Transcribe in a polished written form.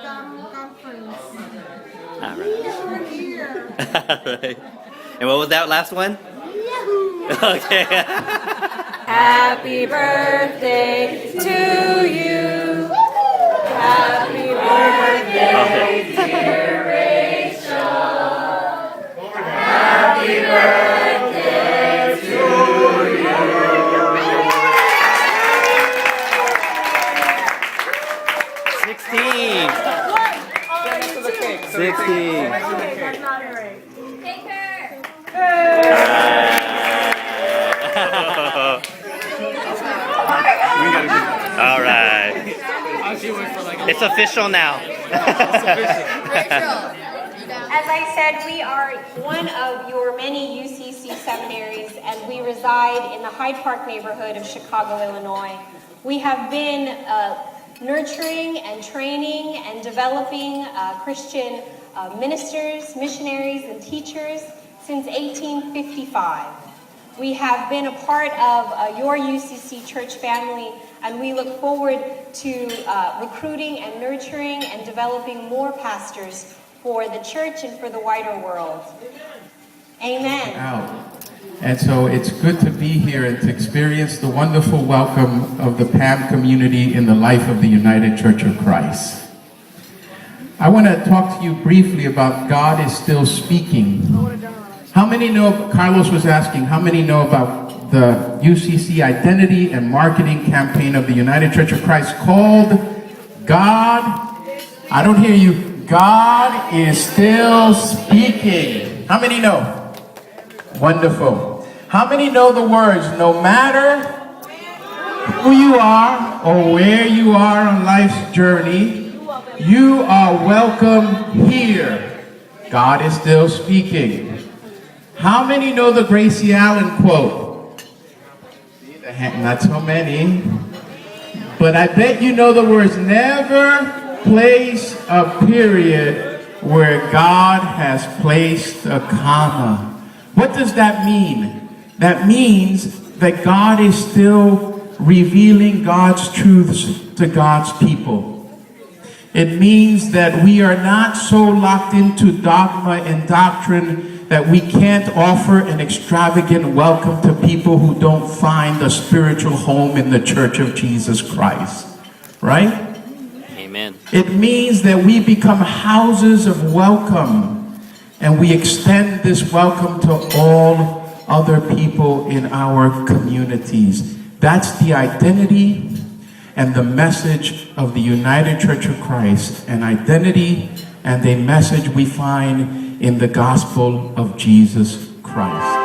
All right. And what was that last one? Okay. Happy birthday to you. Happy birthday, dear Rachel. Happy birthday to you. 16. 16. Take her. All right. It's official now. As I said, we are one of your many UCC seminaries, and we reside in the Hyde Park neighborhood of Chicago, Illinois. We have been nurturing and training and developing Christian ministers, missionaries, and teachers since 1855. We have been a part of your UCC church family, and we look forward to recruiting and nurturing and developing more pastors for the church and for the wider world. Amen. Wow. And so it's good to be here and to experience the wonderful welcome of the PAM community in the life of the United Church of Christ. I want to talk to you briefly about God is still speaking. How many know, Carlos was asking, how many know about the UCC identity and marketing campaign of the United Church of Christ called God? I don't hear you. God is still speaking. How many know? Wonderful. How many know the words, no matter who you are or where you are on life's journey, you are welcome here. God is still speaking. How many know the Gracie Allen quote? Not so many. But I bet you know the words, never place a period where God has placed a comma. What does that mean? That means that God is still revealing God's truths to God's people. It means that we are not so locked into dogma and doctrine that we can't offer an extravagant welcome to people who don't find a spiritual home in the Church of Jesus Christ. Right? Amen. It means that we become houses of welcome, and we extend this welcome to all other people in our communities. That's the identity and the message of the United Church of Christ, an identity and a message we find in the gospel of Jesus Christ.